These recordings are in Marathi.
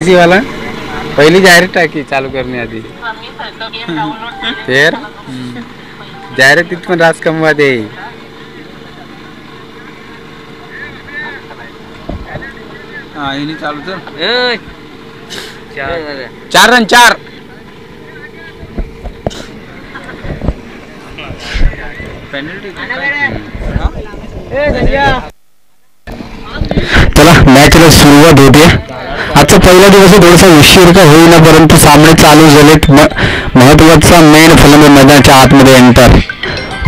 पीसी वाला पहिली जाहिरात टाकी चालू करण्याआधी तर जाहिरातीत पण रास कमवा दे. हा इनी चालू तर 4 रन 4 पेनल्टी. चला मॅचला सुरुवात होते. आजचा पहिला दिवस थोडासा उशीर का होईना परंतु सामने चालू झालेत. महत्वाचा मेन फलंदाज मैदानाच्या आतमध्ये एंटर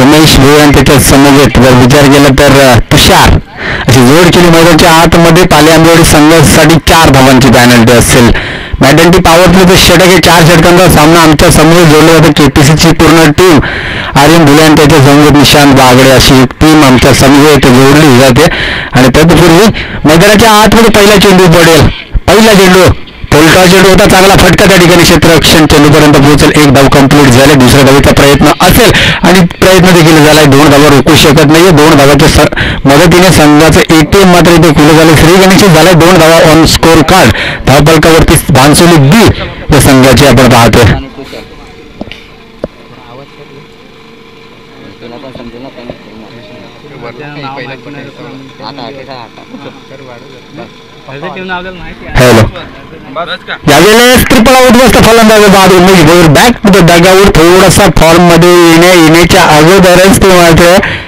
उमेश भोई आणि त्याच्या समवेत जर विचार केला तर तुषार अशी जोड केली. मैदानाच्या आतमध्ये पाले आंबेवाडी संघासाठी 4 धावांची पॅनल्टी असेल. मॅडंटी पॉवर प्लेचं षटक हे 4 षटकांचा सामना आमच्या समोर जोडला जातो. केपीसीची पूर्ण टीम आर्यन भुले आणि त्याच्या समवेत निशांत बागडे अशी टीम आमच्या समवेत जोडली जाते. आणि तत्पूर्वी मैदानाच्या आतमध्ये पहिला चेंडू पडेल. पहिला चेंडू पोलटा चेंडू होता. चांगला फटका त्या ठिकाणी क्षेत्ररक्षण चेंडूपर्यंत पोहोचेल. 1 धाव कंप्लीट झाले. दुसऱ्या धावेचा प्रयत्न असेल आणि प्रयत्न देखील झालाय. 2 धावा रोखू शकत नाहीये. 2 धावाच्या मदतीने संघाचं एटीएम मात्र इथे खुलं झालं. श्री गणेश झालाय. 2 धावा ऑन स्कोर कार्ड. धावफलकावरती भानसोली बी या संघाची आपण पाहतोय. हॅलो यावेळेस ट्रिपल आउट फलंदाज बाद Umesh Bhoir back to the dugout. थोडासा फॉर्म मध्ये येण्याच्या अगोदरच ते मात्र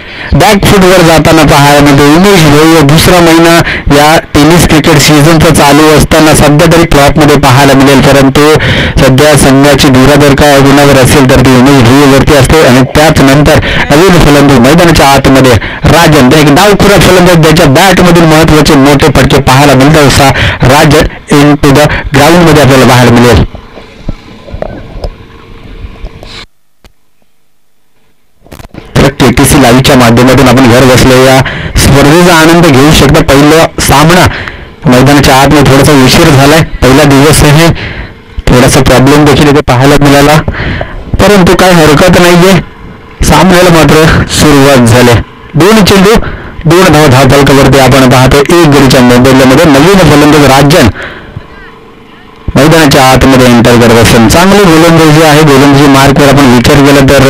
बॅक फूटवर जाताना पाहायला मिळतो. उमेश भोईर दुसरा महिना या टेनिस क्रिकेट सीझनचा चालू असताना सध्या तरी फ्लॉपमध्ये पाहायला मिळेल. परंतु सध्या संघाची धुरा जर का गुणावर असेल तर ती उमेश भोईरवरती असते. आणि त्याच नंतर नवीन फलंदाज मैदानाच्या आतमध्ये राजन एक डावखुरा फलंदाज त्याच्या बॅटमधील महत्वाचे मोठे फटके पाहायला मिळतात. असा Rajan into the ground मध्ये आपल्याला पाहायला मिळेल. केटीसी लाईव्हच्या माध्यमातून आपण घर बसल्या या स्पर्धेचा आनंद घेऊ शकता. पहिला सामना मैदानाच्या आतमध्ये थोडासा उशीर झालाय. पहिला दिवस आहे. थोडासा प्रॉब्लेम देखील इथे पाहायला मिळाला परंतु काय हरकत नाहीये. सामन्याला मात्र सुरुवात झाली. 2 चेंडू 2 धावा धावफलकावरती आपण पाहतो. 1 गडीच्या मोबदल्यामध्ये नवीन फलंदाज राजन मैदानाच्या आतमध्ये एंटर करत असेल. चांगली गोलंदाजी आहे. गोलंदाजी मार्कवर आपण विचार केला तर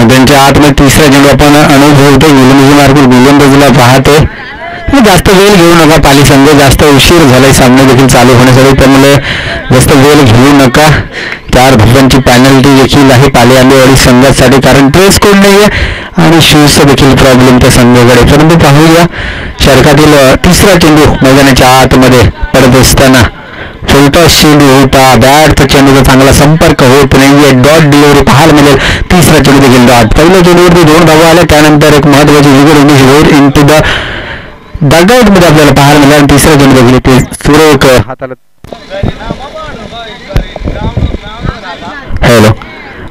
त्यांच्या आतमध्ये तिसरा चेंडू आपण अनुभवतो. गोलंदाजी मार्कवर गोलंदाजीला पाहतोय. जास्त वेळ घेऊ नका. पाली संघ जास्त उशीर झालाय सामने देखील चालू होण्यासाठी. त्यामुळे जास्त वेळ घेऊ नका. 4 धावांची पॅनल्टी देखील आहे पाली आंबेवाडी संघासाठी कारण प्रेस कोड नाहीये आणि शूजचा देखील प्रॉब्लेम त्या संघाकडे. परंतु पाहूया षटकातील तिसरा चेंडू मैदानाच्या आतमध्ये पडत असताना फुलटॉस चेंडू होता. बॅटचा चेंडूचा चांगला संपर्क होत नाहीये. डॉट डिलिव्हरी पाहायला मिळेल. तिसरा चेंडू देखील डॉट. पहिल्या चेंडूवरती 2 धावा आल्या. त्यानंतर एक महत्वाची wicket Umesh Bhoir into the dugout मध्ये आपल्याला पाहायला मिळाला. आणि तिसरा चेंडू देखील ते सुरेख हाताला. हॅलो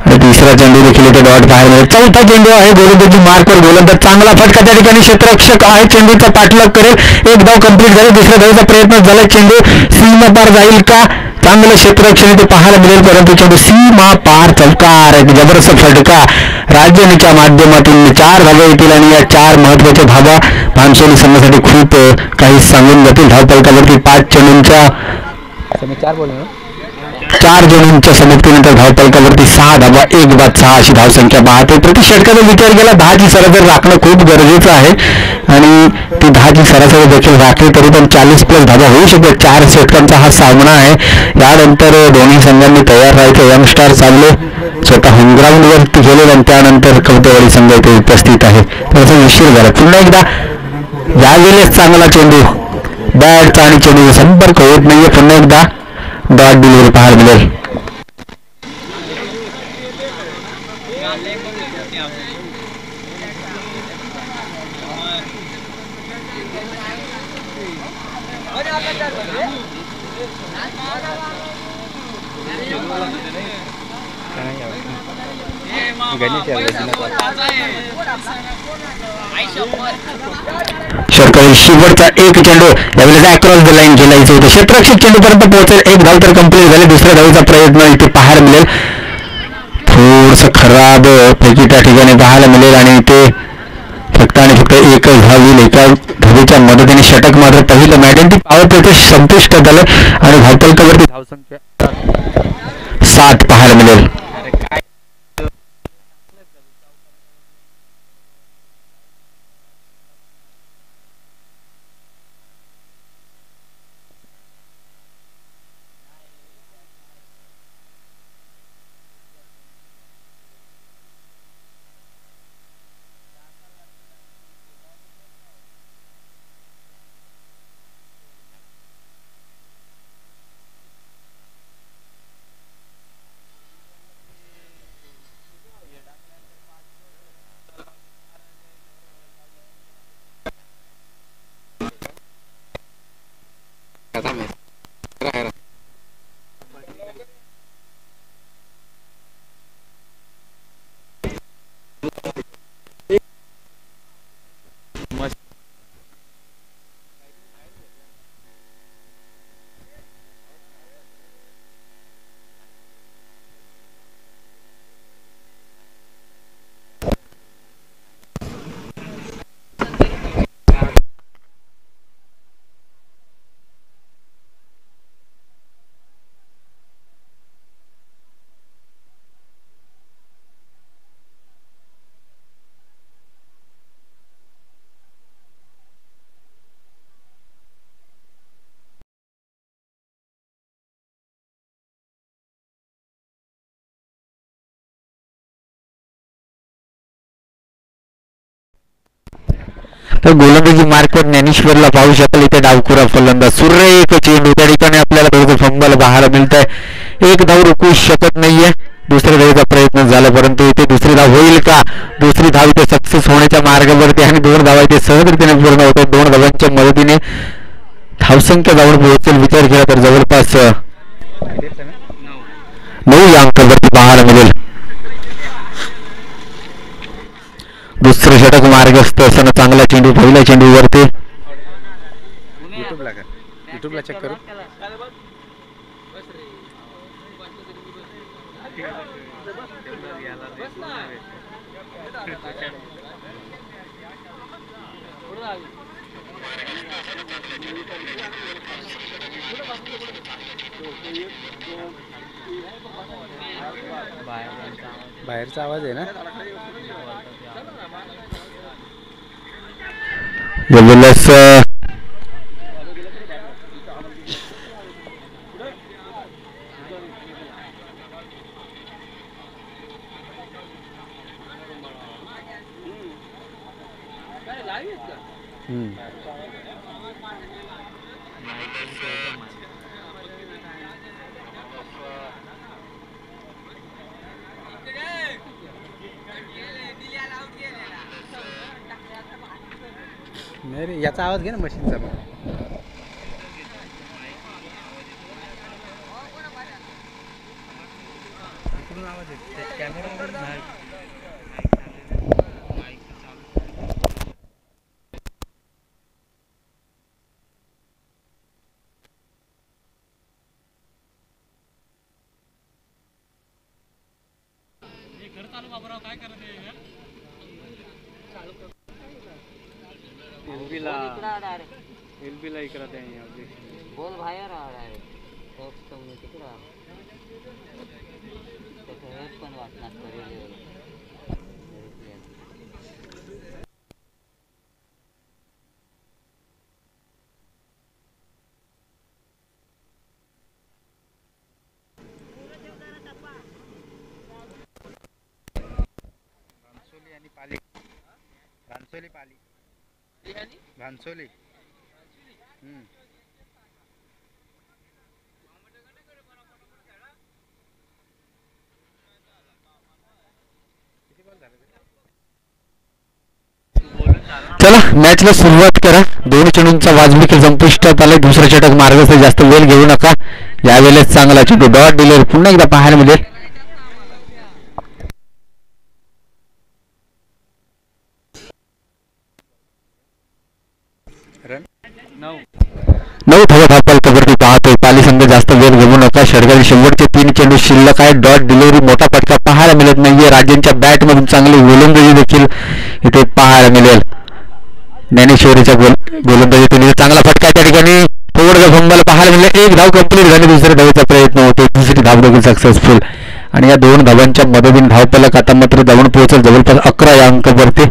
आणि तिसरा चेंडू देखील इथे डॉट पाहायला मिळेल. चौथा चेंडू आहे. गोलंदाजी मार्कवर गोलंदाज चांगला फटका त्या ठिकाणी क्षेत्ररक्षक आहे. चेंडूचा पाठलाग करेल. 1 धाव कंप्लीट झाली. दुसऱ्या धावेचा प्रयत्न झाला. चेंडू सीमा पार जाईल का? चांगलं क्षेत्ररक्षण इथे पाहायला मिळेल परंतु चेंडू सीमा पार. चौकार एक जबरदस्त फटका राजनीच्या माध्यमातून 4 धावा येतील आणि या 4 महत्वाच्या धावा भानसोली संघासाठी खूप काही सांगून जातील. धावफलकावरती 5 चेंडूंच्या 4 चेंडूंच्या समाप्तीनंतर धावफलकावरती 6 धावा 1 बाद 6 अशी धावसंख्या पाहते. प्रति षटकाचा विचार केला 10ची सरासरी राखणं खूप गरजेचं आहे आणि ती 10ची सरासरी देखील राखली तरी पण 40+ धावा होऊ शकतात. 4 षटकांचा हा सामना आहे. यानंतर दोन्ही संघांनी तयार राहायचं. यंगस्टार चांगले स्वतः होमग्राऊंडवरती गेले आणि त्यानंतर कवटेवाडी संघ इथे उपस्थित आहे. त्याचा उशीर झाला. पुन्हा एकदा यावेळेस चांगला चेंडू बॅटचा आणि चेंडूचा संपर्क होत नाहीये. पुन्हा एकदा डॉट डिलिव्हरी पाहायला मिळेल. षटकारी शेवटचा एक चेंडू यावेळेला अक्रॉस द लाईन खेळायचं होतं. क्षेत्ररक्षक चेंडूपर्यंत पोहोचेल. एक धाव तर कंप्लीट झाले. दुसऱ्या धावेचा प्रयत्न इथे पाहायला मिळेल. थोडस खराब पैकी त्या ठिकाणी पाहायला मिळेल आणि इथे फक्त आणि फक्त एकच धाव येईल. एका धावेच्या मदतीने षटक मात्र पहिलं मॅडेंटिक पॉवर प्ले संपुष्ट झालं आणि धावफलकावरती धावसंख्या 7 पाहायला मिळेल. तर गोलंदाजी मार्कवर ज्ञानेश्वरला पाहू शकाल. इथे डावखुरा फलंदाज सूर्य एक चेंडू त्या ठिकाणी आपल्याला थोडंसं फंबल पाहायला मिळत आहे. एक धाव रोखू शकत नाहीये. दुसऱ्या धावेचा प्रयत्न झाला परंतु इथे दुसरी धाव होईल का? दुसरी धाव इथे सक्सेस होण्याच्या मार्गावरती आणि 2 धावा इथे सहजरित्याने पूर्ण होतात. 2 धावांच्या मदतीने धावसंख्या जवळ पोहोचेल. विचार केला तर जवळपास 9 या अंकावरती पाहायला मिळेल. दुसरं षटक मार्गस्थ असताना चांगला चेंडू पहिल्या चेंडूवरती युट्यूबला चेक करू. बाहेरचा आवाज आहे ना. जबरदस्त नाही रे, याचा आवाज घे ना मशीनचा. आवाज येतो कॅमेरा. काय करत एलबीला इकडं बोल बाहेर तिकडं पण वाटणार. भानसोली पाली भानसोली. चला मॅचला सुरुवात करा. 2 चेंडूंचा वाजवी खेळ संपुष्टात आलाय. दुसरा षटक मार्गस्थ. जास्त वेळ घेऊ नका. यावेळेस चांगला चेंडू डॉट डिलिव्हरी पुन्हा एकदा पाहायला मिळेल. नऊ धावा धावपलकावरती पाहतोय. पाली संघ जास्त वेळ घेऊ नका. षटकातील शेवटचे 3 चेंडू शिल्लक आहे. डॉट डिलिव्हरी मोठा फटका पाहायला मिळत नाहीये. राजेंच्या बॅटमधून चांगली गोलंदाजी देखील इथे पाहायला मिळेल. ज्ञानेश्वरीच्या गोलंदाजीतून चांगला फटका त्या ठिकाणी थोडं फंबल पाहायला मिळेल. एक धाव कंप्लीट झाली. दुसऱ्या धावेचा प्रयत्न होतो. दुसरी धाव देखील सक्सेसफुल आणि या 2 धावांच्या मदतीने धावपलक आता मात्र जाऊन पोहोचेल जवळपास 11 या अंकावरती.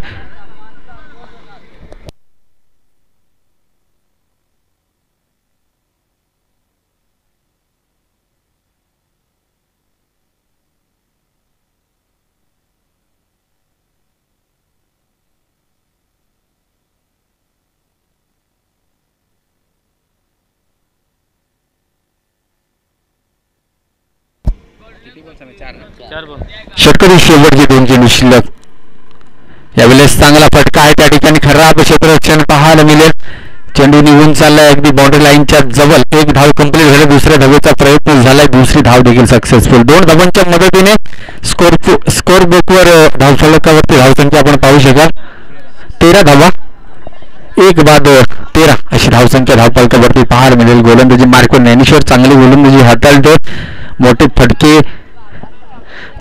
षटकातील शेवटचे 2 चेंडू शिल्लक. यावेळेस चांगला फटका आहे त्या ठिकाणी. खराब क्षेत्ररक्षण पाहायला मिळेल. चेंडू निघून चाललाय अगदी बाउंड्री लाईनच्या जवळ. एक धाव कंप्लीट झाली. दुसऱ्या धावेचा प्रयत्न झालाय. दुसरी धाव देखील सक्सेसफुल. 2 धावांच्या मदतीने स्कोर बुकवर धावफलकावरती धावसंख्या आपण पाहू शकाल. 13 धावा. 1 बाद 13 अशी धावसंख्या धावफलकावरती पाहायला मिळेल. गोलंदाजी मार्को ज्ञानेश्वर चांगली गोलंदाजी हाताळते. मोठे फटके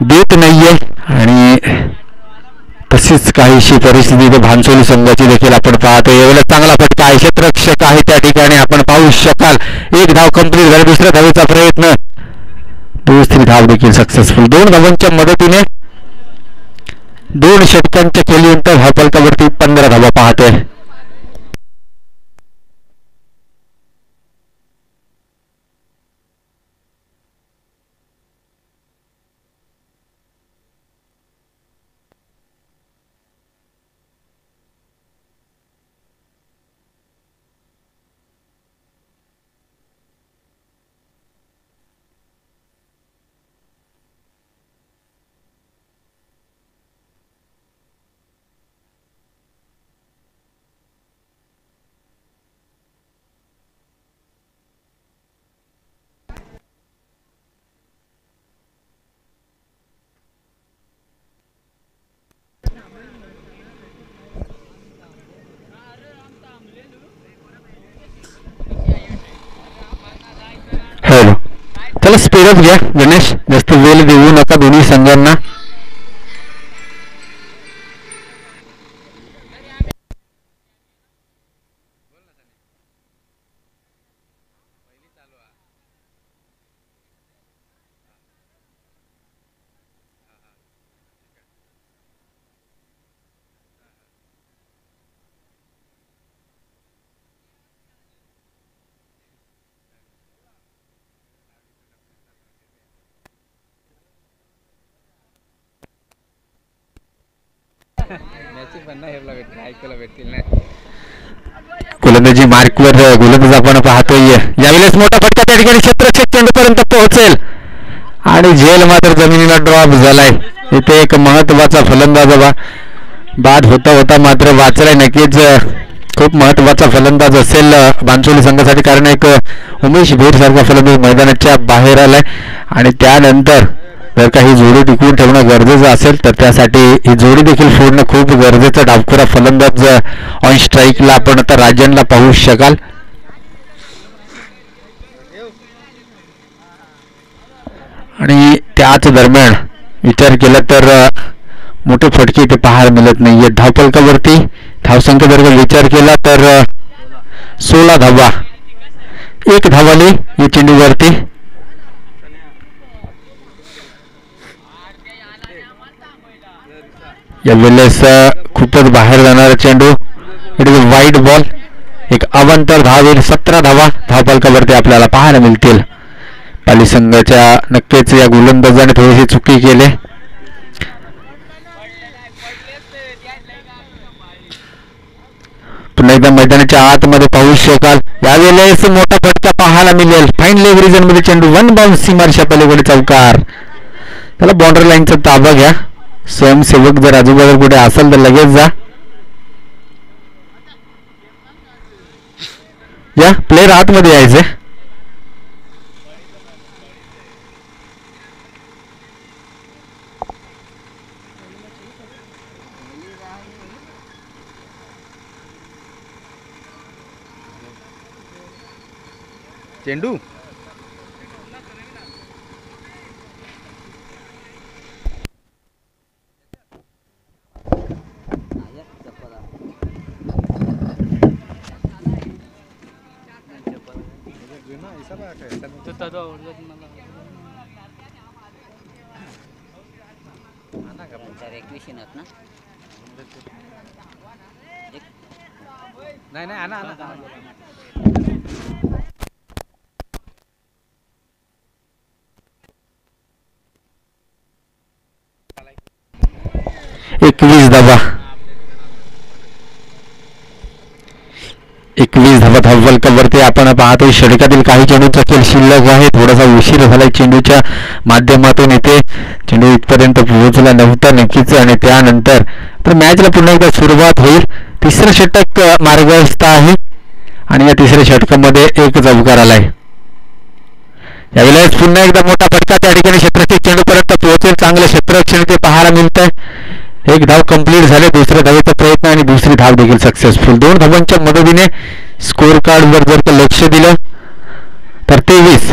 देत नाहीये आणि तशीच काहीशी परिस्थिती भानसोली संघाची देखील आपण पाहतो. यावेळेला चांगला फटका आहे. क्षेत्ररक्षक आहे त्या ठिकाणी आपण पाहू शकाल. 1 धाव कंप्लीट झाली. दुसऱ्या धावेचा प्रयत्न. दुसरी धाव देखील सक्सेसफुल. 2 धावांच्या मदतीने 2 षटकांच्या केल्यानंतर धावफलकावरती 15 धावा पाहतोय. चला स्पीडअप घ्या गणेश. जास्त वेळ देऊ नका दोन्ही संघांना. गोलंदाजी मार्कवर गोलंदाज आपण पाहतोय. यावेळेस मोठा फटका त्या ठिकाणी क्षेत्ररक्षक चेंडूपर्यंत पोहोचेल आणि झेल मात्र जमिनीला ड्रॉप झालाय. इथे एक महत्वाचा फलंदाज बाद होता होता मात्र वाचलाय. नक्कीच खूप महत्वाचा फलंदाज असेल भानसोली संघासाठी. कारण एक उमेश भोईर सारखा फलंदाज मैदानाच्या बाहेर आलाय आणि त्यानंतर जर का ही जोडी टिकवून ठेवणं गरजेचं असेल तर त्यासाठी ही जोडी देखील फोडणं खूप गरजेचं. डावखुरा फलंदाज ऑन स्ट्राईकला आपण आता राजनला पाहू शकाल. आणि त्याच दरम्यान विचार केला तर मोठे फटके इथे पाहायला मिळत नाहीये. धावफलकावरती धावसंख्या जर विचार केला तर 16 धावा. 1 धाव आली या चेंडूवरती. यावेळेस खूपच बाहेर जाणारा चेंडू. It is wide ball. एक अवांतर धाव येईल. 17 धावा धावफलकावरती आपल्याला पाहायला मिळतील. पाली संघाच्या नक्कीच या गोलंदाजाने थोडीशी चुकी केली. पुन्हा एकदा मैदानाच्या आतमध्ये पाहू शकाल. यावेळेस मोठा फटका पाहायला मिळेल. फाईन लेग रिजन मध्ये चेंडू 1 बाउन्स सीमारेषा पलीकडे चौकार. त्याला बाउंड्री लाईनचा ताबा घ्या. स्वयंसेवक जर आजूबाजूला कुठे असेल तर लगेच जा. या प्लेयर आतमध्ये यायचे. चेंडू नाही नाही आणा आणा 21 धावा 21 धावा धावल कवरती आपण पाहतोय. षटकातील काही चेंडूचा खेळ शिल्लक आहे. थोडासा उशीर झाला चेंडूच्या माध्यमातून. इथे चेंडू इथपर्यंत पोहोचला नव्हता नक्कीच आणि त्यानंतर तर मॅचला पुन्हा एकदा सुरुवात होईल. तिसरं षटक मार्गस्थ आहे आणि या तिसऱ्या षटकामध्ये एक चौकार आलाय. यावेळेस पुन्हा एकदा मोठा फटका त्या ठिकाणी क्षेत्ररक्षक चेंडूपर्यंत पोहोचेल. चांगलं क्षेत्ररक्षण ते पाहायला मिळत आहे. एक धाव कंप्लीट झाले. दुसऱ्या धावेचा प्रयत्न आणि दुसरी धाव देखील सक्सेसफुल. 2 धावांच्या मदतीने स्कोर कार्डवर जर का लक्ष दिलं तर 23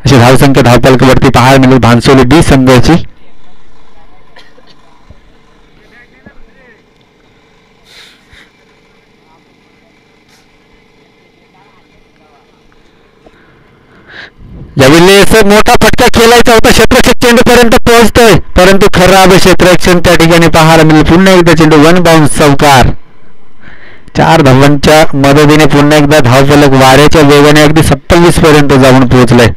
अशी धावसंख्या धावफलकावरती पाहायला मिळेल भानसोली डी संघाची. यावेळेस मोठा फटका खेळायचा होता. क्षेत्ररक्षक चेंडूपर्यंत पोहोचतोय परंतु खराब क्षेत्ररक्षण त्या ठिकाणी पाहायला मिळेल. पुन्हा एकदा चेंडू 1 बाउन्स चौकार. 4 धावांच्या मदतीने पुन्हा एकदा धावफलक वाऱ्याच्या वेगाने अगदी 27 पर्यंत जाऊन पोहोचलाय.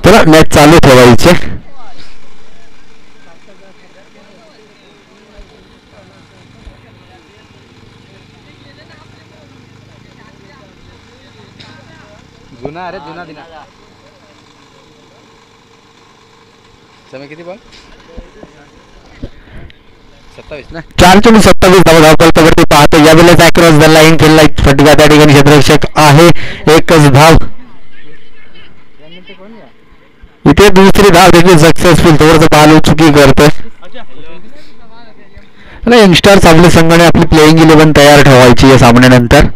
चला मॅच चालू ठेवायचे. जुना अरे जुना दिना समय किती बॉल 27 ना. 4 चेंडू 27 धावा धावफलकावरती पाहतो. यावेळेस अक्रॉस द लाईन खेळला फटका त्या ठिकाणी क्षेत्ररक्षक आहे. एकच धाव. इथे दुसरी धाव देखील सक्सेसफुल. थोडंसं बाल चुकी करतोय. यंगस्टर्स आपल्या संघाने आपली प्लेइंग 11 तयार ठेवायची या सामन्यानंतर.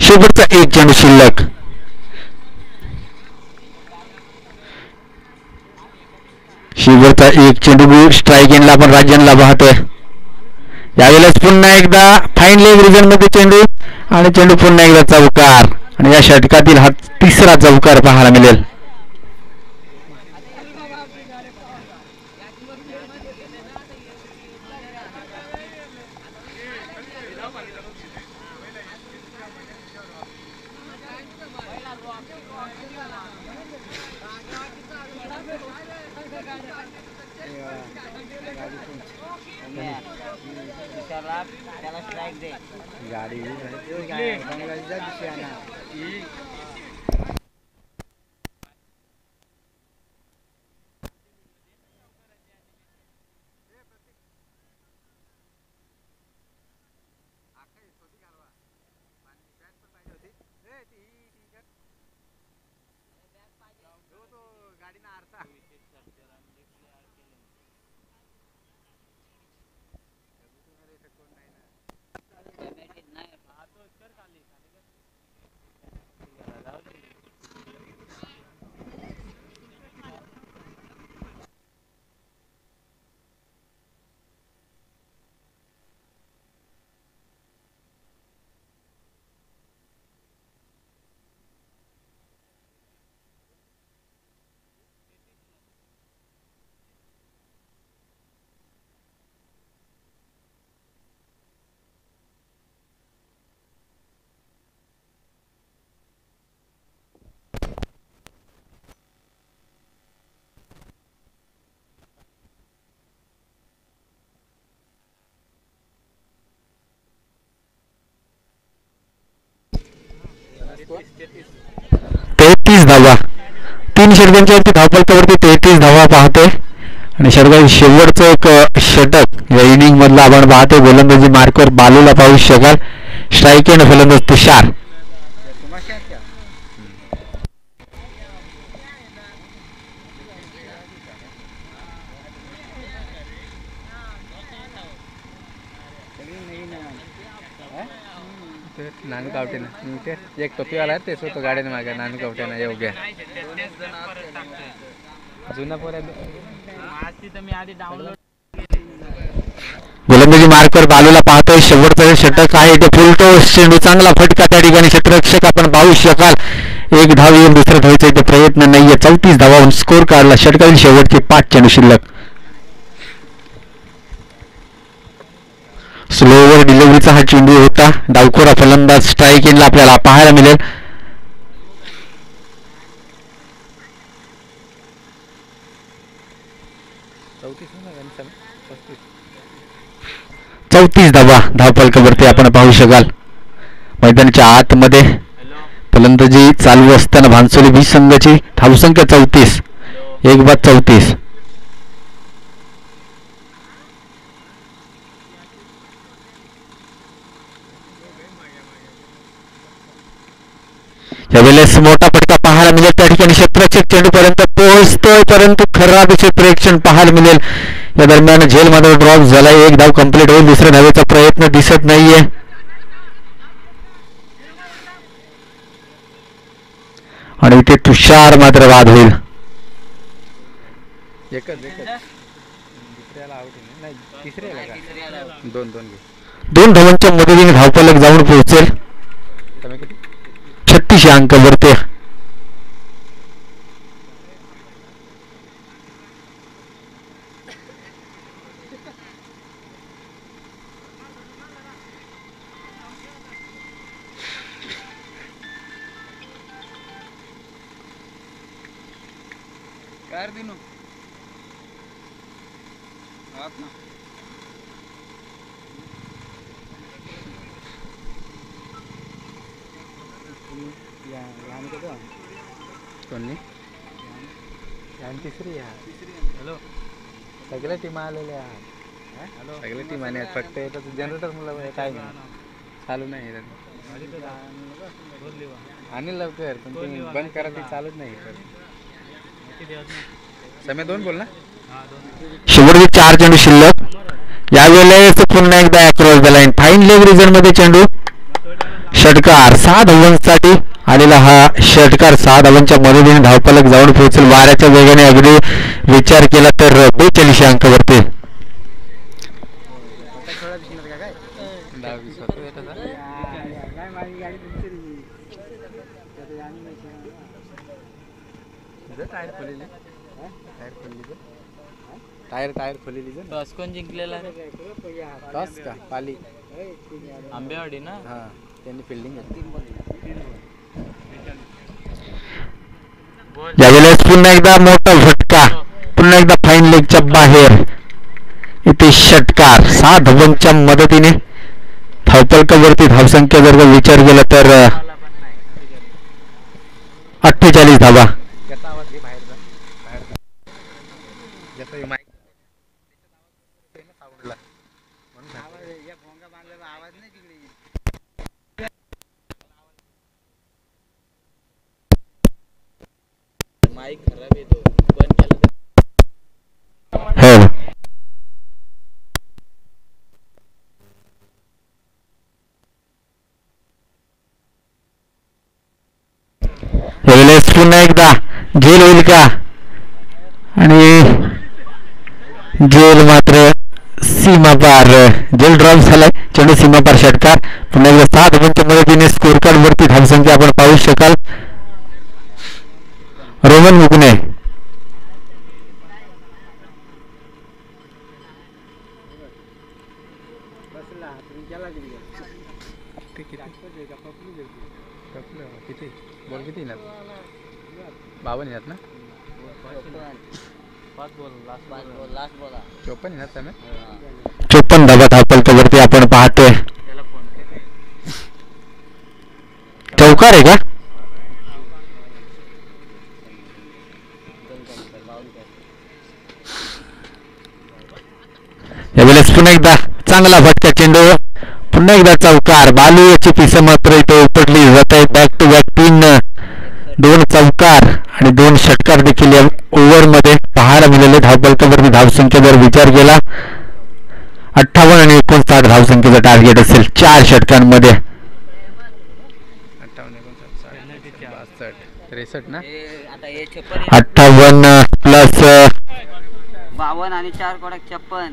शेवटचा एक चेंडू शिल्लक. शेवटचा एक चेंडू स्ट्राईक एंडला आपण राज्यांना पाहतोय. यावेळेस पुन्हा एकदा फाईन लेग रिजन मध्ये चेंडू आणि चेंडू पुन्हा एकदा चौकार आणि या षटकातील हा तिसरा चौकार पाहायला मिळेल. गाडी 33 धावा. 3 षटकांच्या वरती धावफलकावरती 33 धावा पाहतोय. आणि षटकातील शेवटचं एक षटक या इनिंग मधला आपण पाहतोय. गोलंदाजी मार्कवर बालूला पाहू शकाल. स्ट्राईक एंड फलंदाज तुषार. नानू कावटेनं ते एक टोपीवाला आहे तेच होतं गाडीने मागे नानू कावटेनं योग्य जुना पोर गोलंदाजी मार्कवर बालूला पाहतोय. शेवटचं षटक आहे ते फुलटो चेंडू चांगला फटका त्या ठिकाणी क्षेत्ररक्षक आपण पाहू शकाल. एक धाव येऊन दुसरं धावायचा इथे प्रयत्न नाहीये. 34 धावाहून स्कोर काढला. षटकातील शेवटचे 5 चेंडू शिल्लक. स्लो ओव्हर डिलिव्हरीचा हा चेंडू होता. डावखोरा फलंदाज स्ट्राईक एंडला आपल्याला पाहायला मिळेल. 34 धावा धावफलकावरती आपण पाहू शकाल. मैदानाच्या आतमध्ये फलंदाजी चालू असताना भानसोली बीज संघाची धावसंख्या 34. एक बाद 34. यावेळेस मोठा फटका पाहायला मिळेल. त्या ठिकाणी क्षेत्ररक्षक चेंडू पर्यंत पोहोचतोय परंतु खराब क्षेत्ररक्षण पाहायला मिळेल. या दरम्यान झेलमध्ये ड्रॉप झाला. एक धाव कंप्लीट होईल. दुसऱ्या धावेचा प्रयत्न दिसत नाहीये. आणि इथे तुषार मात्र बाद होईल. दोन धावांच्या मदतीने धावफलक जाऊन पोहोचेल. 36 अंक वरती. सगळ्या टीम आलेल्या सगळ्या टीम आणि फक्त जनरेटर मला काय चालू नाही आणि लवकर पण तुम्ही बंद करा ते चालूच नाही. समय 2 बोल ना. शेवटचे 4 चेंडू शिल्लक. यावेळेस पुन्हा एकदा across the line fine leg region मध्ये चेंडू. षटकार 6 धावांसाठी आलेला हा षटकार. 6 धावांच्या मदतीने धावफलक जाऊन पोहोचेल. वाऱ्याच्या वेगाने अगदी विचार केला तर 42 अंकावरती. टायर खोलेली टॉस कोण जिंकलेला टॉस का पाली आंबेवाडी ना. हा त्यांनी फिल्डिंग यावेळेस पुन्हा एकदा मोठा फटका. पुन्हा एकदा फाईन लेगच्या बाहेर. इथे षटकार 6 धावांच्या मदतीने धावफलकावरती धावसंख्या जर का विचार केला तर 48 धावा. माईक खराब येतो बंद केला. यावेळेस पुन्हा एकदा झेल होईल का. आणि झेल मात्र सीमा पार. झेल ड्रॉप झालाय. चेंडू सीमा पार. षटकार पुन्हा एकदा 6 धावांच्या मदतीने स्कोर कार्ड वरती धावसंख्या आपण पाहू शकाल. रोहन मुगणे. बॉल किती ना 52 येतात ना. 54 येतात त्यामुळे 54 धावा धावफलकावरती आपण पाहतोय. चौकार आहे का. पुन्हा एकदा चांगला फटका चेंडू पुन्हा एकदा चौकार बालू याची पिस मात्र इथे उपटली जात आहे. बॅक टू बॅक 2 चौकार आणि 2 षटकार देखील या ओव्हरमध्ये पाहायला मिळाले. धावफलकावरती धावसंख्या जर विचार केला 58 आणि 59 धावसंख्येचं टार्गेट असेल 4 षटकांमध्ये. 58 प्लस 52 आणि 4 कडक 56.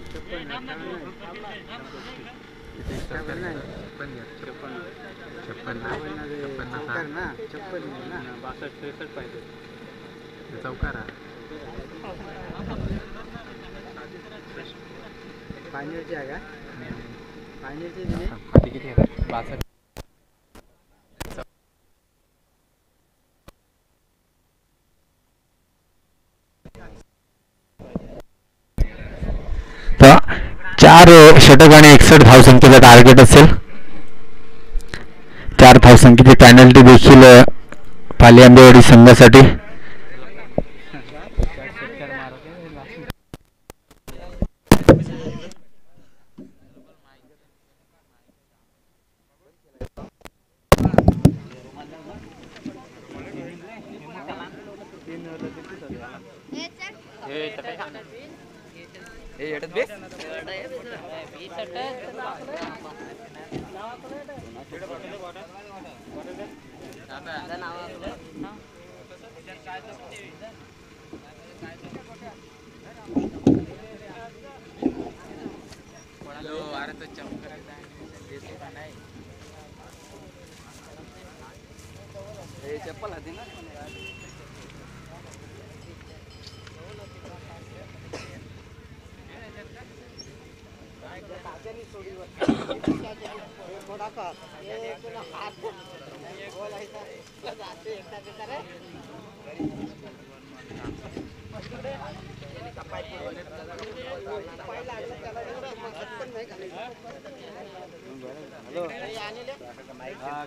तर 4 षटक आणि 61 धावसंख्येचा टार्गेट असेल. 4 धावसंख्येची पॅनल्टी देखील पाली आंबेवाडी संघासाठी. चप्पल होती ना.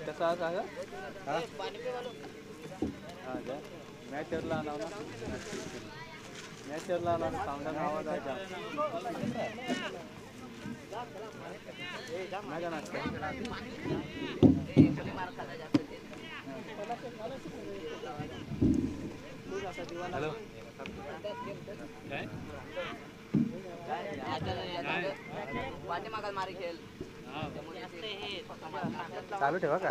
कसा मॅचरला आला ना मॅचरला आला साऊंड आवाज आहे हॅलो पाठीमागाल मारी खेळ चालू ठेवा का.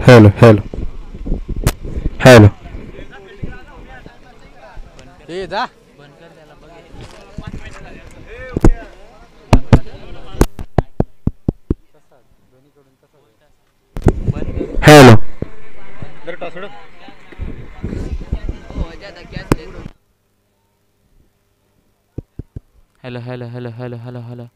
हॅलो हॅलो हॅलो हे जा hello hello hello hello hello hello hello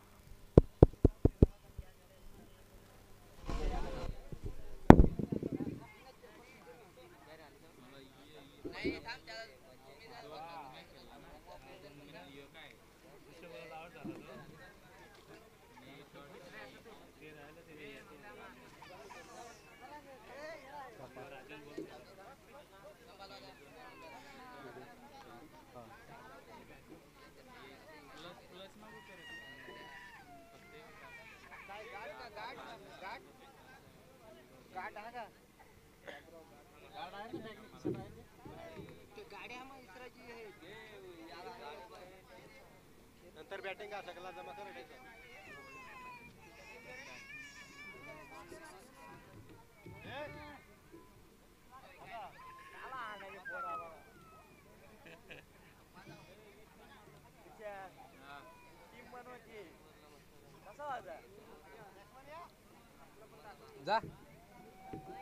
नंतर बॅटिंग का सगळा जमा करायचा. जा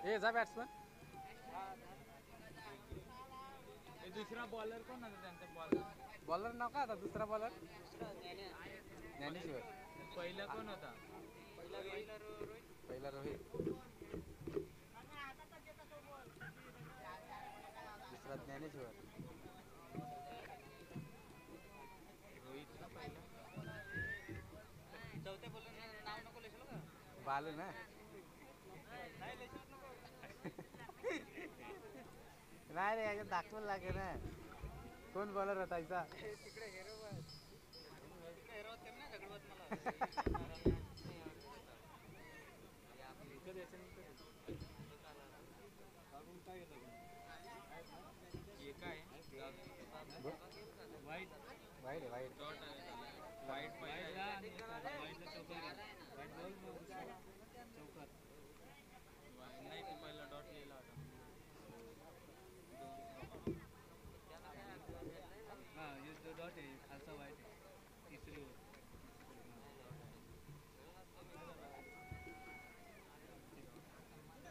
ए जा बॅट्समन. दुसरा बॉलर कोण होता त्यांचा बॉलर नाव का आता दुसरा बॉलर ज्ञानेश्वर. पहिला कोण होता पहिला रोहित दुसरा ज्ञानेश्वर बालू ना नाही रे याच्यात दाखवायला लागेल ना कोण बॉलर होता इथं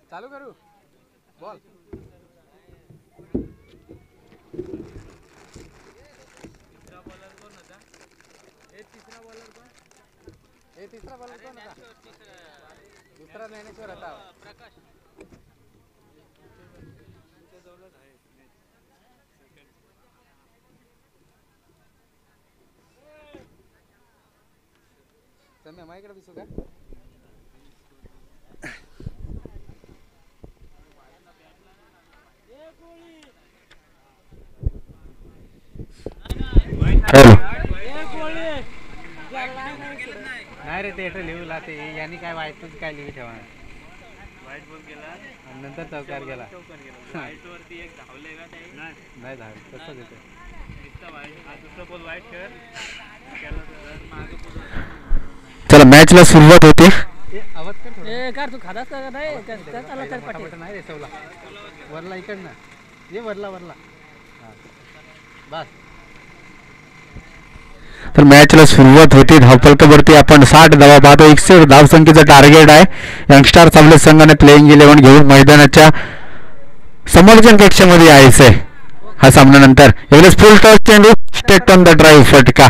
चालू करू बॉल तिसरा बॉलर कोण होता दुसरा ज्ञानेश्वर होता समय माझ्याकडे दिसू का नाही रे ते लिहू लाते यांनी काय वाईट काय लिहू ठेवा वाईट बॉल गेला नंतर चौकार गेला वाईट वरती एक धावले का नाही धावले तसंच येते दुसरा बॉल वाईट खेळ चला मॅचला सुरुवात होते आवाज कर तू खादास का नाही नाही रे सवला वरला इकडनं ये वरला बस तर मॅचला सुरुवात होती धावफलकावरती आपण 60 धावा पाहतो 61 धावसंख्येचं टार्गेट आहे यंगस्टार साबळे संघाने प्लेइंग 11 घेऊन मैदानाच्या समर्थन कक्षामध्ये यायचंय हा सामन्यानंतर एवढेच फुल टॉस चेंडू स्ट्रेट ऑन द ड्राईव्ह फटका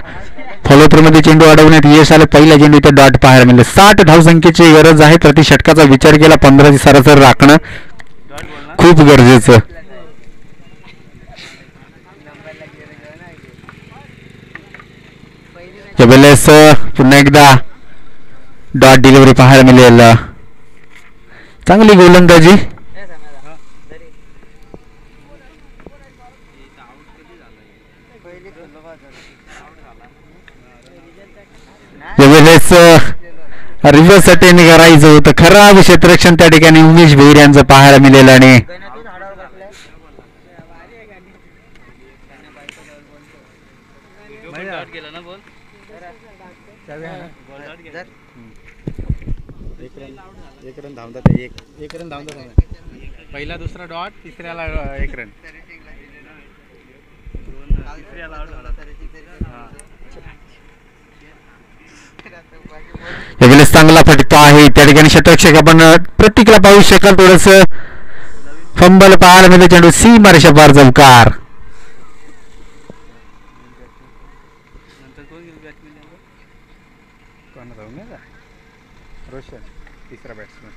फॉलो थ्रू मध्ये चेंडू अडवण्यात यश आले पहिल्या चेंडू इथे डॉट पाहायला मिळाले 60 धावसंख्येची गरज आहे प्रति षटकाचा विचार केला 15ची सरासरी राखणं खूप गरजेचं यावेळेस पुन्हा एकदा डॉट डिलिव्हरी पाहायला मिळेल चांगली गोलंदाजी यावेळेस रिव्हर्स अटेंड करायचं होतं खराब क्षेत्ररक्षण त्या ठिकाणी उमेश भोईर यांचं पाहायला मिळेल आणि एक रन धावतात एक रन धावतात पहिला दुसरा डॉट तिसऱ्याला एक रन यावेळेस चांगला फटका आहे त्या ठिकाणी षटरक्षक आपण प्रत्येकाला पाहू शकाल थोडस फंबल पाहायला मिळते चेंडू सी मार्शा पार चौकार रोशन तिसरा बॅट्समॅन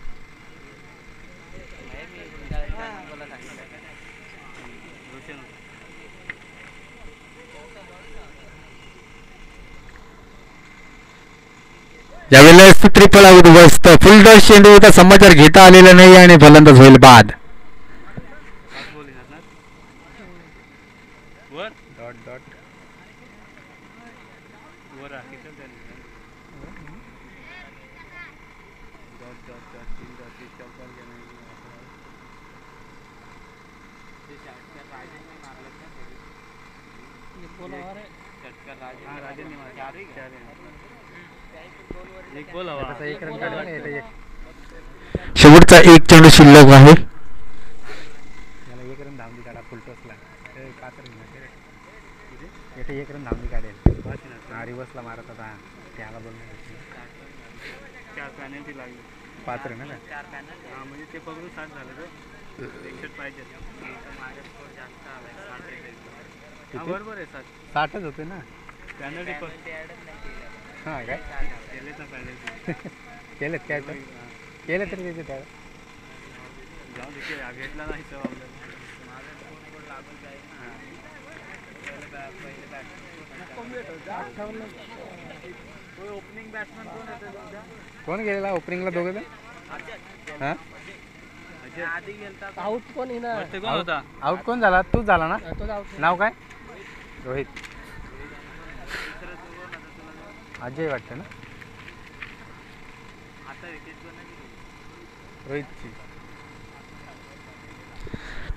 यावेळेस त्रिफळा उद्ध्वस्त फुल टॉस चेंडू होता समाचार घेता आलेला नाही आणि फलंदाज होईल बाद शेवटचा एक चेंडू शिल्लक आहे एक रन धावली काढा फुल टॉसला एक रन धावली काढेल रिवर्सला मारत होता त्याला बोल 5 रन ना म्हणजे ते पकडून 60 झालं पाहिजे बरोबर आहे 60च होते ना हां काय केलेत काय तर केलं तरी त्याचे त्या घेतला नाही कोण गेलेला ओपनिंगला दोघे जण? हा आउट कोण होता? आउट कोण झाला? तूच झाला ना? नाव काय? रोहित. अजय वाटतं ना? रोहितची.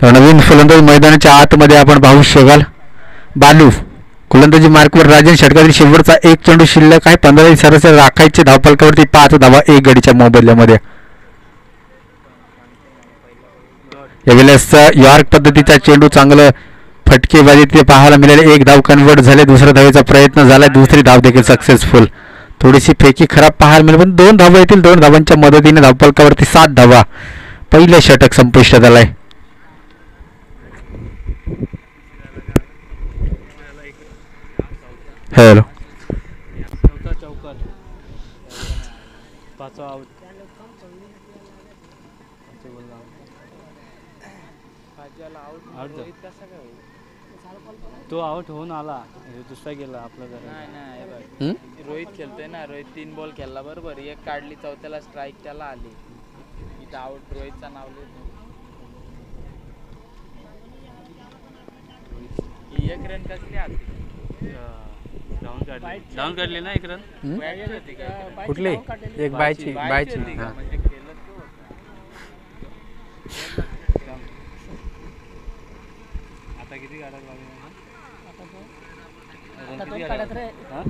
तर नवीन फलंदाज मैदानाच्या आतमध्ये आपण पाहू शकाल. बालू गोलंदाजी मार्कवर राजन षटकातील शेवटचा एक चेंडू शिल्लक आहे. 15 सरासरी राखायचे धावफलकावरती 5 धावा 1 गडीच्या मोबदल्यामध्ये. यावेळेस यॉर्क पद्धतीचा चेंडू चांगलं फटकेबाजी ते पाहायला मिळाले. 1 धाव कन्वर्ट झाले. दुसऱ्या धावेचा प्रयत्न झाला. दुसरी धाव देखील सक्सेसफुल. थोडीशी फेकी खराब पाहायला मिळाली पण 2 धावा येतील. 2 धावांच्या मदतीने धावफलकावरती 7 धावा. पहिले षटक संपुष्टात आलाय. हॅलो चौकार 5 आउट. तो आउट होऊन आला. दुसरा गेला आपला नाही रोहित खेळतोय ना. रोहित 3 बॉल खेळला बरोबर. एक काढली, चौथ्याला स्ट्राईक त्याला आली. इथं आउट रोहितचा नाव ही 1 रन कसली आली? डाऊन काढली ना 1 रन. कुठली? एक बायची. आता किती काढायला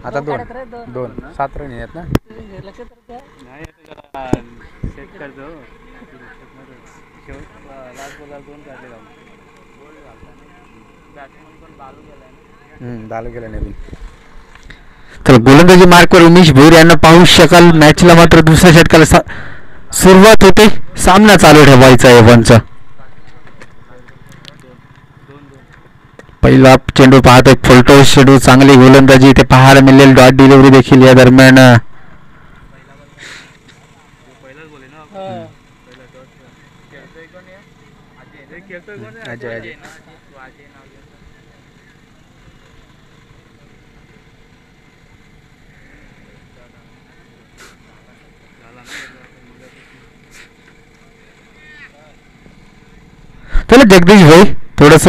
आता 2 7 रन आहेत ना? नाही सेट करतो. लास्ट बॉलला 2 काढले जाऊन. बॅट्समन पण बालू गेलाय. दालू गेला नवीन. तर गोलंदाजी मार्कवर उमेश भोईर यांना पाहू शकाल. मॅचला मात्र दुसऱ्या षटकाला सुरुवात होते. सामना चालू ठेवायचा एव्हनचा. पहिला चेंडू पाहतोय. फुलटो चेंडू. चांगली गोलंदाजी इथे पाहायला मिळेल. डॉट डिलिव्हरी देखील या दरम्यान. अजय. चला जगदीश भाई थोडस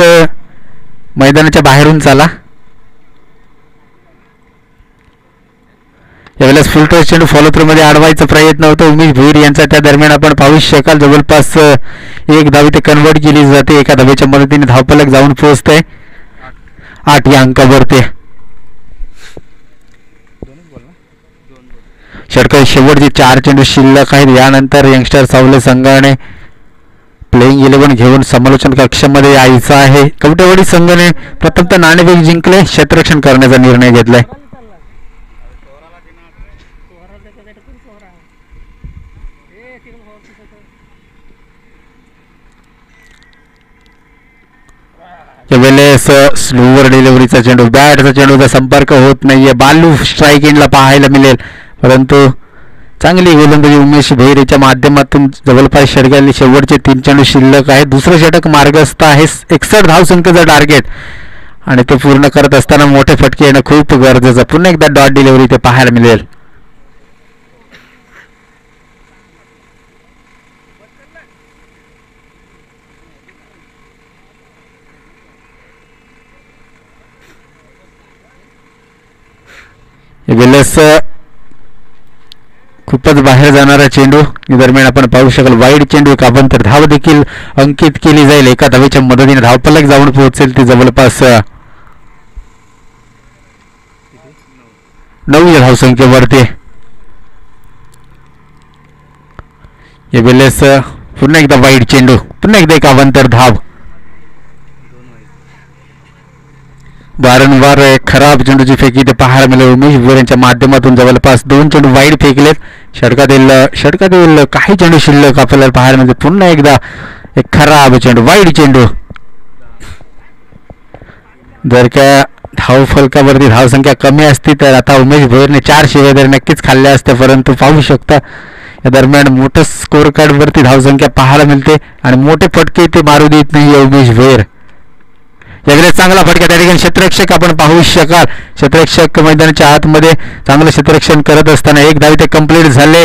मैदानाच्या बाहेरून चाला. यावेळेस फुलटॉस चेंडू फॉलो थ्रू मध्ये अडवायचा प्रयत्न होता उमेश भोईर यांचा. त्या दरम्यान आपण पाहू शकाल जवळपास 1 धाव इथे कन्वर्ट केली जाते. एका धावेच्या मदतीने धावफलक जाऊन पोहोचते 8 या अंकावरती. षटकाची शेवटचे 4 चेंडू शिल्लक आहेत. यानंतर यंगस्टर सावले संघाने प्लेइंग 11 घेऊन समालोचन कक्षामध्ये यायचं आहे. कवटेवाडी संघाने प्रथमतः नाणेफेक जिंकले. क्षेत्ररक्षण करण्याचा निर्णय घेतलाय. यावेळेस स्लोवर डिलिव्हरीचा चेंडू. बॅटचा चेंडूचा संपर्क होत नाहीये. बालू स्ट्राईक एंडला पाहायला मिळेल परंतु चांगली गोलंदाजी उमेश भोईरच्या माध्यमातून जवळपास षटकातील शेवटचे 3 चेंडू शिल्लक आहेत. दुसरं षटक मार्गस्थ आहे. 61 धावसंख्येचं टार्गेट आणि ते पूर्ण करत असताना मोठे फटके येणं खूप गरजेचं. पुन्हा एकदा डॉट डिलिव्हरी ते पाहायला मिळेल. वेलस खूपच बाहेर जाणारा चेंडू. दरम्यान आपण पाहू शकाल वाईड चेंडू. एक अभ्यंतर धाव देखील अंकित केली जाईल. एका धावेच्या मदतीने धावफलक जाऊन पोहोचेल ती जवळपास 9 धावसंख्येवरती. वेलस पुन्हा एकदा वाईड चेंडू. पुन्हा एकदा एक अभ्यंतर धाव. वारंवार खराब चेंडूची फेकी ते पाहायला मिळेल. उमेश भोईर यांच्या माध्यमातून जवळपास 2 चेंडू वाईड फेकलेत. षटकातील काही चेंडू शिल्लक आपल्याला पाहायला मिळते. पुन्हा एकदा एक खराब चेंडू वाईड चेंडू. जर का धाव फलकावरती धावसंख्या कमी असती तर आता उमेश भोईरने 4 शिवाय तर नक्कीच खाल्ल्या असत्या. परंतु पाहू शकता या दरम्यान मोठं स्कोर कार्डवरती धावसंख्या पाहायला मिळते आणि मोठे फटके ते मारू देत नाही उमेश भोईर. यावेळेस चांगला फटका त्या ठिकाणी क्षेत्ररक्षक आपण पाहू शकाल. क्षेत्ररक्षक मैदानाच्या आतमध्ये चांगलं क्षेत्ररक्षण करत असताना एक धाव ते कंप्लीट झाले.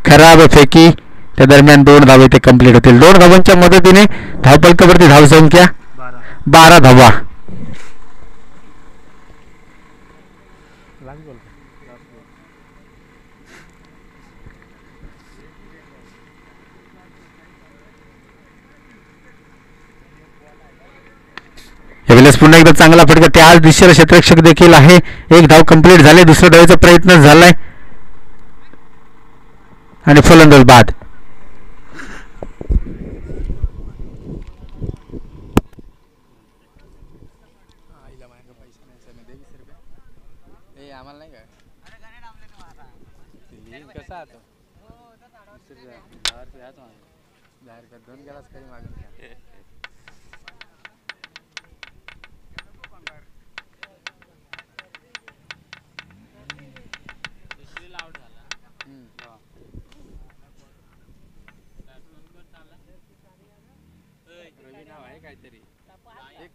खराब फेकी त्या दरम्यान 2 धावे ते कंप्लीट होतील. 2 धावांच्या मदतीने धावफलकावरती धावसंख्या 12 धावा. यावेळेस पुन्हा एकदा चांगला फटका त्याच दिशेला क्षेत्ररक्षक देखील आहे. एक धाव कंप्लीट झाले. दुसऱ्या धावेचा प्रयत्न झालाय आणि फलंदाज बाद.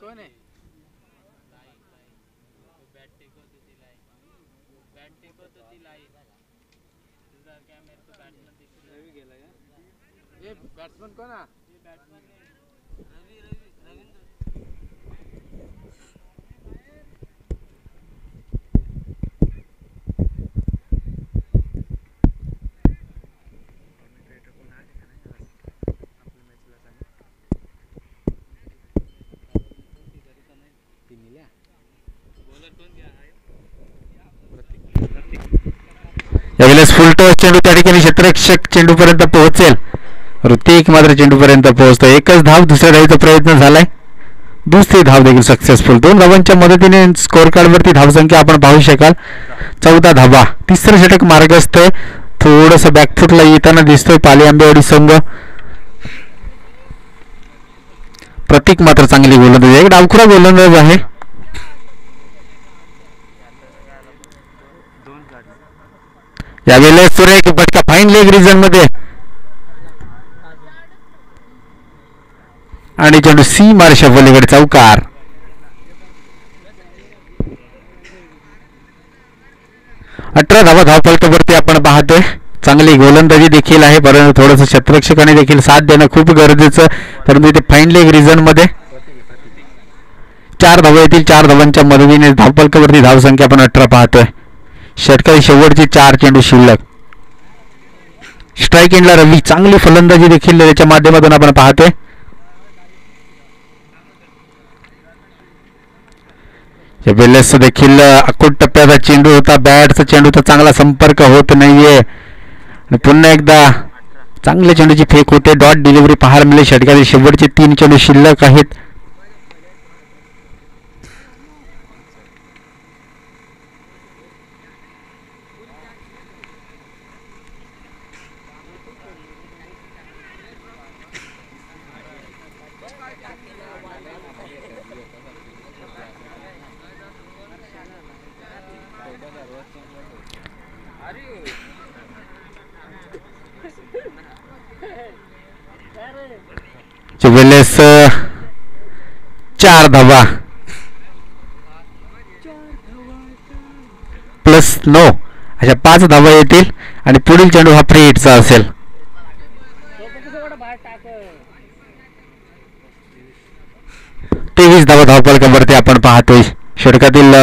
कोण आहे? बॅट्समन कोण आहे? यावेळेस फुल टॉस चेंडू त्या ठिकाणी क्षेत्ररक्षक चेंडूपर्यंत पोहोचेल. ऋतिक मात्र चेंडूपर्यंत पोहोचतो. एकच धाव. दुसऱ्या धावेचा प्रयत्न झालाय. दुसरी धाव देखील सक्सेसफुल. 2 धावांच्या मदतीने स्कोअर कार्डवरती धावसंख्या आपण पाहू शकाल 14 धावा. तिसरं षटक मार्गस्थ आहे. थोडंसं बॅकफुटला येताना दिसतोय पाली आंबेवाडी संघ. प्रतीक मात्र चांगली गोलंदाज. एक डावखुरा गोलंदाज आहे. यावेळेस सुरेख फटका फाईन लेग रिजन मध्ये आणि चेंडू सी मार्शा पलीकडे चौकार. अठरा धावा धावफलकावरती आपण पाहतोय. चांगली गोलंदाजी देखील आहे परंतु थोडंसं क्षेत्ररक्षकाने देखील साथ देणं खूप गरजेचं. परंतु इथे फाईन लेग रिजन मध्ये 4 धावा येतील. 4 धावांच्या मदतीने धावफलकावरती धावसंख्या आपण 18 पाहतोय. षटकाची शेवटची 4 चेंडू शिल्लक. स्ट्राईक एंडला रवी चांगली फलंदाजी देखील त्याच्या माध्यमातून आपण पाहतोय. वेलेस देखील अकोट टप्प्याचा चेंडू होता. बॅटचा चेंडूचा चांगला संपर्क होत नाहीये. पुन्हा एकदा चांगल्या चेंडूची फेक होते. डॉट डिलिव्हरी पाहायला मिळेल. षटकाचे शेवटचे 3 चेंडू शिल्लक आहेत. वेलेस 4 धावा प्लस 9 अशा 5 धावा येतील आणि पुढील चेंडू हा फ्री हिटचा असेल. 23 धावा धावफलकावरती आपण पाहतोय. षटकातील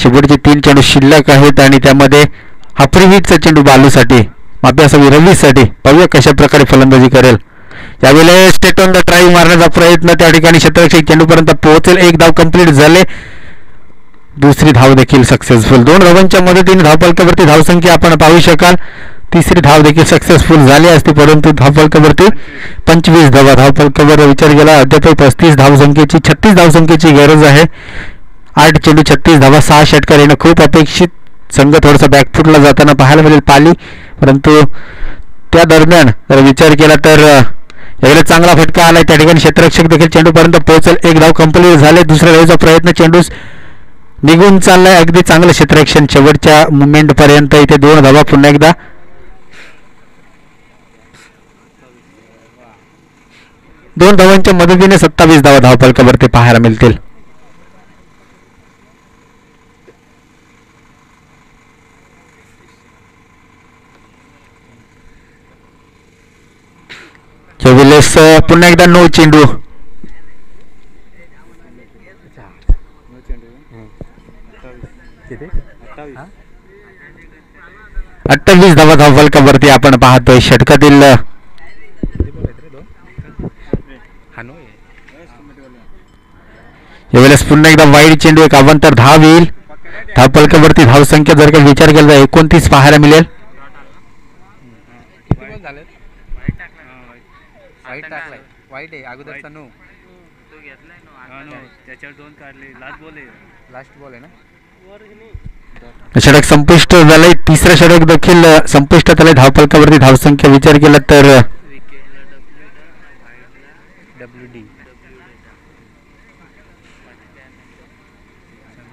शेवटचे 3 चेंडू शिल्लक आहेत आणि त्यामध्ये हा फ्री हिटचा चेंडू बालूसाठी माफी असावी रवीसाठी. पाहूया कशा प्रकारे फलंदाजी करेल. यावेळेस स्टेट ऑन द ड्राईव्ह मारण्याचा प्रयत्न. त्या ठिकाणी क्षेत्ररक्षक चेंडूपर्यंत पोहोचेल. 1 धाव कंप्लीट झाले. दुसरी धाव देखील सक्सेसफुल. 2 धावांच्या मदतीने धावफलकावरती धावसंख्या आपण पाहू शकाल. तिसरी धाव देखील सक्सेसफुल झाली असती परंतु धावफलकावरती 25 धावा. धावफलकावर विचार केला अद्याप 35 धावसंख्येची 36 धावसंख्येची गरज आहे. 8 चेंडू 36 धावा. 6 षटकार येणं खूप अपेक्षित. संघ थोडासा बॅकफुटला जाताना पाहायला मिळेल पाली. परंतु त्या दरम्यान जर विचार केला तर यावेळेस चांगला फटका आलाय. त्या ठिकाणी क्षेत्ररक्षक देखील चेंडूपर्यंत पोहोचेल. 1 धाव कंप्लीट झाले. दुसऱ्या धावेचा प्रयत्न. चेंडू निघून चाललाय. अगदी चांगलं क्षेत्ररक्षण शेवटच्या मुवमेंट पर्यंत. इथे 2 धावा. पुन्हा एकदा 2 धावांच्या मदतीने 27 धावा धावफलकावरती पाहायला मिळतील. यावेळेस पुन्हा एकदा नो चेंडू. किती 28 धावा धावफलकावरती आपण पाहतोय. षटकातील यावेळेस पुन्हा एकदा वाईड चेंडू. एक अवांतर धाव येईल. धावफलकावरती धावसंख्या जर का विचार केला तर 29 पाहायला मिळेल. किती बॉल झाले? वाईट टाकलाय. वाईट आहे अगोदरचा नो. त्याच्यावर 2 काढले. लास्ट बॉल आहे. लास्ट बॉल आहे ना. षटक संपुष्ट झालंय. तिसरं षटक देखील संपुष्टात आलंय. धावफलकावरती धावसंख्या विचार केला तर WD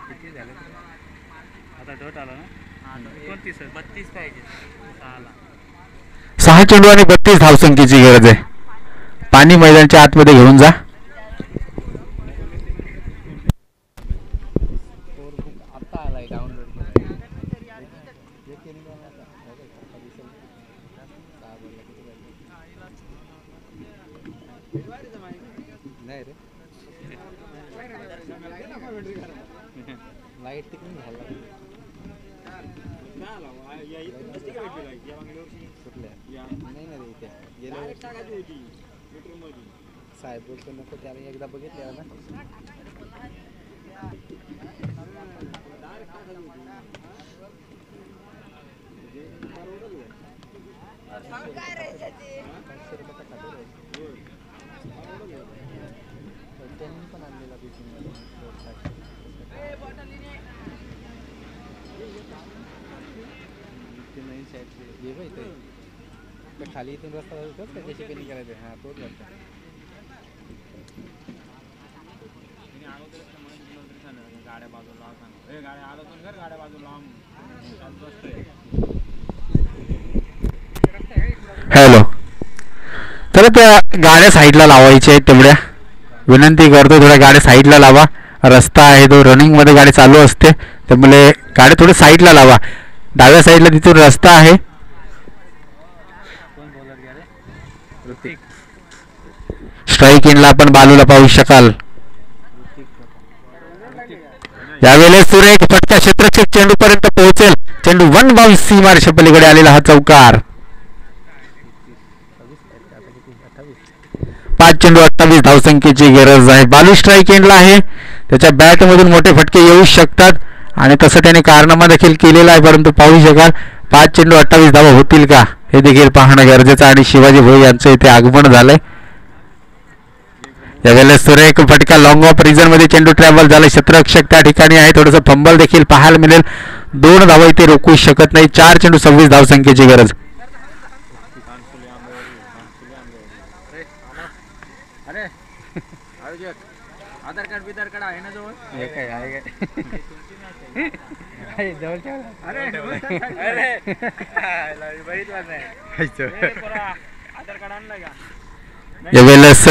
किती झाले? आता डॉट आला ना. 32 पाहिजे. 6 चेंडू आणि 32 धावसंख्येची गरज आहे. पाणी मैदानाच्या आतमध्ये घेऊन जा. आता आलाय डाउनलोड. नाही रे लाईट तिकडून झाला. नाही ना रे इथे गेल्या वर्षी साहेब बोलतो नको त्याला एकदा बघितलं ना. त्यांनी पण आणलेला नवीन साईड ये बाई ते खाली इथून रस्ता होतोच का त्याची पेनी करायचं. हां तोच वाटतं. हॅलो. तर त्या गाड्या साईडला लावायच्या आहेत. तेवढ्या विनंती करतो थोड्या गाड्या साईडला लावा. रस्ता आहे तो रनिंगमध्ये गाडी चालू असते त्यामुळे गाड्या थोड्या साईडला लावा. डाव्या साईडला तिथून रस्ता आहे. स्ट्राईक एंडला आपण बालूला पाहू शकाल. यावेळेस सुरेख फटका क्षेत्ररक्षक चेंडू पर्यंत पोहोचेल. चेंडू 1 बाउन्स सीमारेषे पलीकडे आलेला हा चौकार. 5 चेंडू 28 धावसंख्येची गरज आहे. बालू स्ट्राईक एंडला आहे. त्याच्या बॅटमधून मोठे फटके येऊ शकतात आणि तसं त्याने कारनामा देखील केलेला आहे. परंतु पाहू शकाल 5 चेंडू 28 धावा होतील का हे देखील पाहणं गरजेचं आणि शिवाजी भाऊ यांचं इथे आगमन झालंय. यावेळेस सुरेख फटका लॉंग ऑफ रिजन मध्ये चेंडू ट्रॅव्हल झाला. क्षेत्ररक्षक त्या ठिकाणी आहे. थोडंसं फंबल देखील पाहायला मिळेल. 2 धावा इथे रोखू शकत नाही. 4 चेंडू 26 धावसंख्येची गरज. आधार कार्ड बिधार कार्ड आहे ना जवळ. हे काय आहे काय जवळच्या बघितलं नाही. आधार कार्ड आणलं का. यावेळेस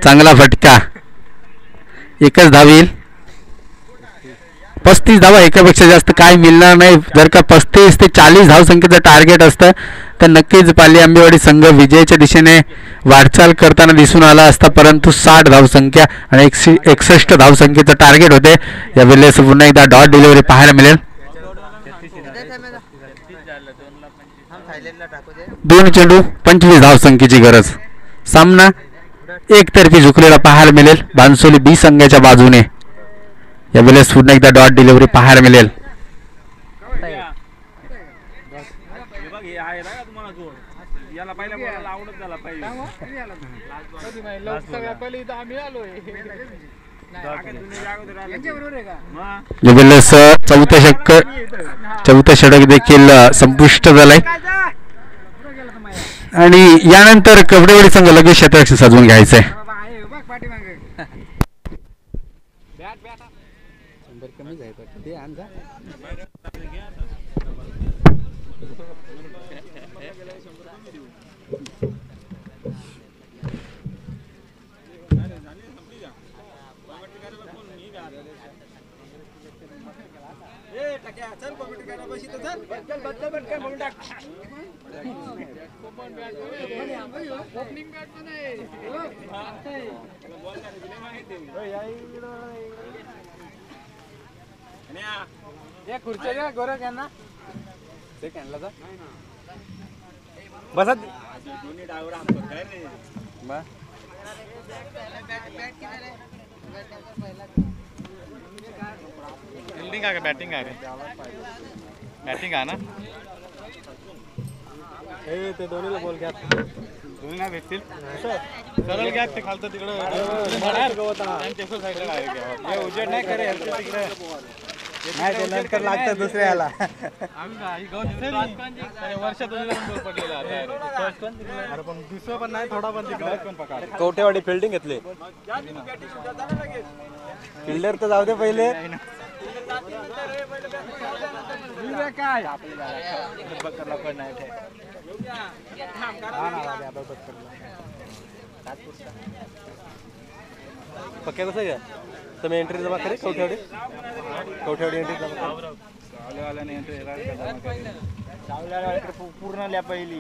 चांगला फटका. एकच धाव येईल. 35 धावा एकापेक्षा जास्त काय मिळणार नाही. जर का 35 ते 40 धावसंख्येचं टार्गेट असतं तर नक्कीच पाली आंबेवाडी संघ विजयाच्या दिशेने वाटचाल करताना दिसून आला असता. परंतु 60 धावसंख्या आणि 61 धावसंख्येचं टार्गेट होते. यावेळेस पुन्हा एकदा डॉट डिलिव्हरी पाहायला मिळेल. 2 चेंडू 25 धावसंख्येची गरज. सामना एकतर्फी झुकलेला पाहायला मिळेल बांसोली बी संघाच्या बाजूने. यावेळेस पुन्हा एकदा डॉट डिलिव्हरी पाहायला मिळेल. यावेळेस चौथं षटक देखील संपुष्ट झालंय आणि यानंतर कबड्डीवाडी संघ लगेच क्षेत्ररक्षक सजवून घ्यायचंय. कमी जायचं ते आणजा. चल खुर्च्या द्या गोरा त्यांना ते कॅनला जा बसा फिल्डिंग आहे का बॅटिंग आहे बॅटिंग आहे ना ते दोन्हीला बॉल घ्या दोन्ही नाही भेटतील सरळ घ्या ते खालतं तिकडं उजेड नाही करे तिकडे नाही ते नंतर लागतं दुसऱ्याला वर्षातून पडलेला अरे पण दुसरं पण नाही थोडा पण तिकडे पण पकड कवटेवाडी फिल्डिंग घेतले फिल्डर तर जाऊ दे पहिले काय पक्क्या कसं घ्या तुम्ही एंट्री जमा करे कवठेवाडी एंट्री जमा चावलेवाल्याने पूर्ण ल्या पहिली